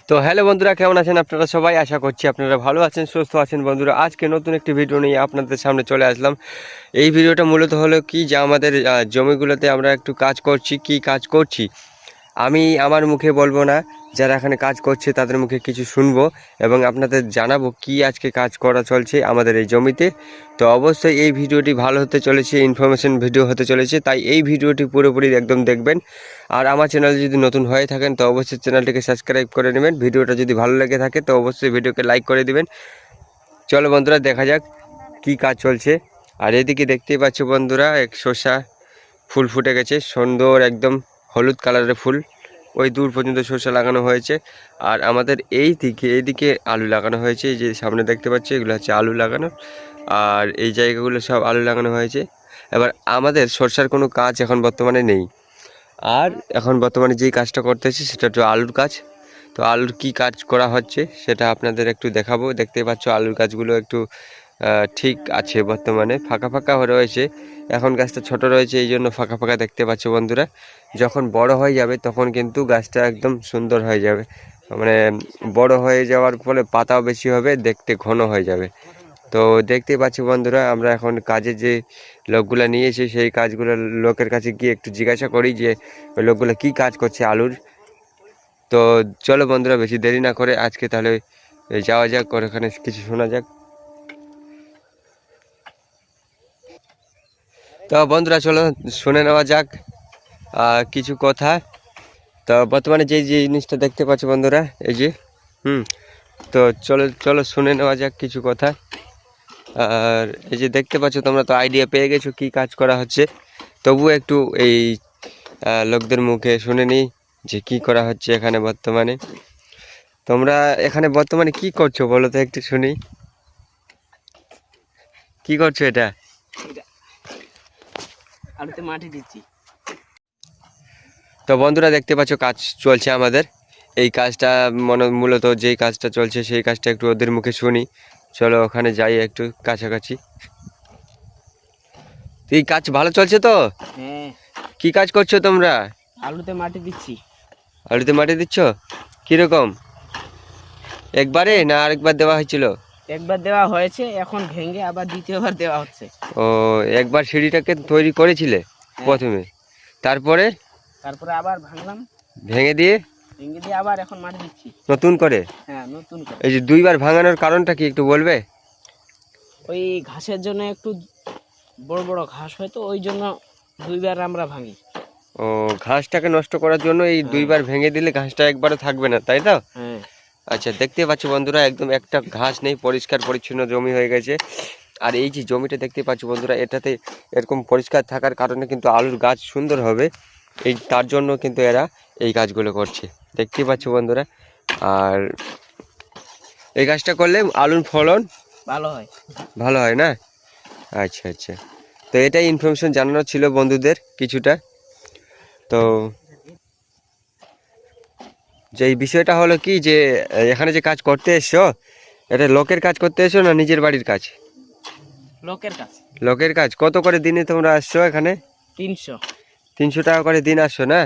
তো হ্যালো বন্ধুরা, কেমন আছেন আপনারা সবাই? আশা করছি আপনারা ভালো আছেন, সুস্থ আছেন। বন্ধুরা, আজকে নতুন একটি ভিডিও নিয়ে আপনাদের সামনে চলে আসলাম। এই ভিডিওটা মূলত হলো কি, যে আমাদের জমিগুলোতে আমরা একটু কাজ করছি। কি কাজ করছি আমি আমার মুখে বলবো না, যারা এখানে কাজ করছে তাদের মুখে কিছু শুনবো এবং আপনাদের জানাবো কি আজকে কাজ করা চলছে আমাদের এই জমিতে। তো অবশ্যই এই ভিডিওটি ভালো হতে চলেছে, ইনফরমেশন ভিডিও হতে চলেছে, তাই এই ভিডিওটি পুরোপুরি একদম দেখবেন। আর আমার চ্যানেলে যদি নতুন হয়ে থাকেন তো অবশ্যই চ্যানেলটিকে সাবস্ক্রাইব করে নেবেন। ভিডিওটা যদি ভালো লেগে থাকে তো অবশ্যই ভিডিওকে লাইক করে দিবেন। চলো বন্ধুরা, দেখা যাক কি কাজ চলছে। আর এদিকে দেখতেই পাচ্ছ বন্ধুরা, এক শসা ফুল ফুটে গেছে, সুন্দর একদম হলুদ কালারের ফুল। ওই দূর পর্যন্ত শসা লাগানো হয়েছে। আর আমাদের এইদিকে আলু লাগানো হয়েছে। এই যে সামনে দেখতে পাচ্ছি, এগুলো হচ্ছে আলু লাগানো। আর এই জায়গাগুলো সব আলু লাগানো হয়েছে। এবার আমাদের সরষার কোনো কাজ এখন বর্তমানে নেই। আর এখন বর্তমানে যেই কাজটা করতেছি সেটা একটু আলুর কাজ। তো আলুর কি কাজ করা হচ্ছে সেটা আপনাদের একটু দেখাবো। দেখতে পাচ্ছ আলুর গাছগুলো একটু ঠিক আছে, বর্তমানে ফাঁকা ফাঁকা রয়েছে। এখন গাছটা ছোট রয়েছে, এই জন্য ফাঁকা ফাঁকা দেখতে পাচ্ছ বন্ধুরা। যখন বড় হয়ে যাবে তখন কিন্তু গাছটা একদম সুন্দর হয়ে যাবে, মানে বড় হয়ে যাওয়ার ফলে পাতাও বেশি হবে, দেখতে ঘন হয়ে যাবে। তো দেখতেই পাচ্ছি বন্ধুরা, আমরা এখন কাজে যে লোকগুলো নিয়েছি সেই কাজগুলো লোকের কাছে গিয়ে একটু জিজ্ঞাসা করি যে ওই লোকগুলো কী কাজ করছে আলুর। তো চলো বন্ধুরা, বেশি দেরি না করে আজকে তাহলে যাওয়া যাক, ওখানে কিছু শোনা যাক। তো বন্ধুরা চলো শুনে নেওয়া যাক কিছু কথা। তো বর্তমানে যে জিনিসটা দেখতে পাচ্ছ বন্ধুরা, এই যে তো চলো চলো শুনে নেওয়া যাক কিছু কথা। আর এই যে দেখতে পাচ্ছ, তোমরা তো আইডিয়া পেয়ে গেছো কি কাজ করা হচ্ছে। তবুও একটু এই লোকদের মুখে শুনে নিই যে কি করা হচ্ছে এখানে বর্তমানে। তোমরা এখানে বর্তমানে কি করছো বলো তো একটু শুনি। কি করছো এটা? আলুতে মাটি দিচ্ছি। তো বন্ধুরা দেখতে পাচ্ছ কাজ চলছে আমাদের। এই কাজটা মূলত যেই কাজটা চলছে সেই কাজটা একটু ওদের মুখে শুনি। চলো ওখানে যাই একটু কাছাকাছি। এই কাজ ভালো চলছে তো? হ্যাঁ। কি কাজ করছো তোমরা? আলুতে মাটি দিচ্ছি। আলুতে মাটি দিচ্ছ? কিরকম, একবারে না আরেকবার দেওয়া হয়েছিল? একবার দেওয়া হয়েছে, এখন ভেঙে আবার দ্বিতীয়বার দেওয়া হচ্ছে। ও, একবার সিঁড়িটাকে তৈরি করেছিলে প্রথমে, তারপরে আবার ভাঙলাম, ভেঙে দিয়ে আবার এখন মাটি দিচ্ছি নতুন করে। হ্যাঁ, নতুন করে। এই যে দুইবার ভাঙানোর কারণটা কি একটু বলবে? ওই ঘাসের জন্য, একটু বড় বড় ঘাস হয় তো ওই জন্য দুইবার আমরা ভাঙি। ও, ঘাসটাকে নষ্ট করার জন্য এই দুইবার ভেঙে দিলে ঘাসটা একবারে থাকবে না, তাই তো? হ্যাঁ। আচ্ছা, দেখতে পাচ্ছ বন্ধুরা, একদম একটা ঘাস নেই, পরিষ্কার পরিচ্ছন্ন জমি হয়ে গেছে। আর এই যে জমিটা দেখতে পাচ্ছ বন্ধুরা, এটাতে এরকম পরিষ্কার থাকার কারণে কিন্তু আলুর গাছ সুন্দর হবে। এই তার জন্য কিন্তু এরা এই কাজগুলো করছে, দেখতে পাচ্ছ বন্ধুরা। আর এই কাজটা করলে আলুর ফলন ভালো হয় না? আচ্ছা আচ্ছা, তো এটাই ইনফরমেশন জানানো ছিল বন্ধুদের কিছুটা। তো যে এই বিষয়টা হলো কি, যে এখানে যে কাজ করতে এসছো, এটা লোকের কাজ করতে এসো না নিজের বাড়ির কাজ? লোকের কাজ। কত করে দিনে তোমরা আসছো এখানে? 300 টাকা করে দিন আসছো না?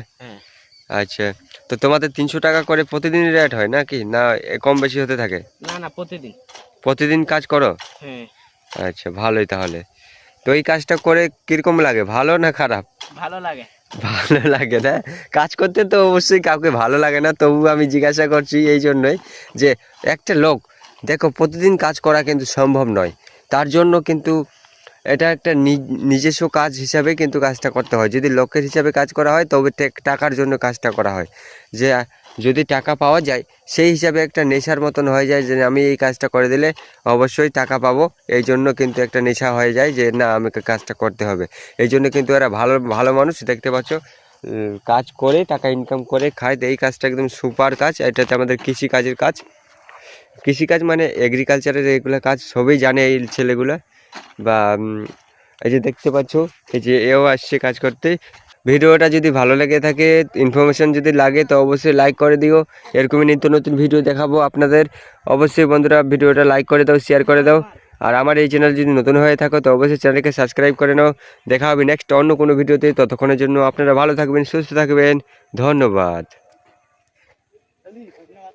আচ্ছা, তো তোমাদের 300 টাকা করে প্রতিদিন রেট হয় নাকি, না কম বেশি হতে থাকে? না, প্রতিদিন কাজ করো? হ্যাঁ। আচ্ছা, ভালোই তাহলে। তো এই কাজটা করে কিরকম লাগে, ভালো না খারাপ? ভালো লাগে। ভালো লাগে না? কাজ করতে তো অবশ্যই কাউকে ভালো লাগে না, তবু আমি জিজ্ঞাসা করছি এই জন্যই যে একটা লোক, দেখো প্রতিদিন কাজ করা কিন্তু সম্ভব নয়। তার জন্য কিন্তু এটা একটা নিজস্ব কাজ হিসাবে কিন্তু কাজটা করতে হয়। যদি লোকের হিসাবে কাজ করা হয় তবে টাকার জন্য কাজটা করা হয়, যে যদি টাকা পাওয়া যায় সেই হিসাবে একটা নেশার মতন হয়ে যায়, যে আমি এই কাজটা করে দিলে অবশ্যই টাকা পাবো। এই জন্য কিন্তু একটা নেশা হয়ে যায় যে না, আমাকে কাজটা করতে হবে। এই জন্য কিন্তু এরা ভালো ভালো মানুষ, দেখতে পাচ্ছ কাজ করে টাকা ইনকাম করে খায়। এই কাজটা একদম সুপার কাজ। এটাতে আমাদের কৃষিকাজের কাজ, কৃষিকাজ মানে এগ্রিকালচারের এগুলো কাজ সবই জানে এই ছেলেগুলা। বা এই যে দেখতে পাচ্ছ, এই যে এও আসছে কাজ করতে। ভিডিওটা যদি ভালো লেগে থাকে, ইনফরমেশন যদি লাগে তো অবশ্যই লাইক করে দিও। এরকমই নিত্য নতুন ভিডিও দেখাবো আপনাদের। অবশ্যই বন্ধুরা ভিডিওটা লাইক করে দাও, শেয়ার করে দাও। আর আমার এই চ্যানেল যদি নতুন হয়ে থাকো তো অবশ্যই চ্যানেলকে সাবস্ক্রাইব করে নাও। দেখা হবে নেক্সট অন্য কোনো ভিডিওতে। ততক্ষণের জন্য আপনারা ভালো থাকবেন, সুস্থ থাকবেন। ধন্যবাদ। ধন্যবাদ।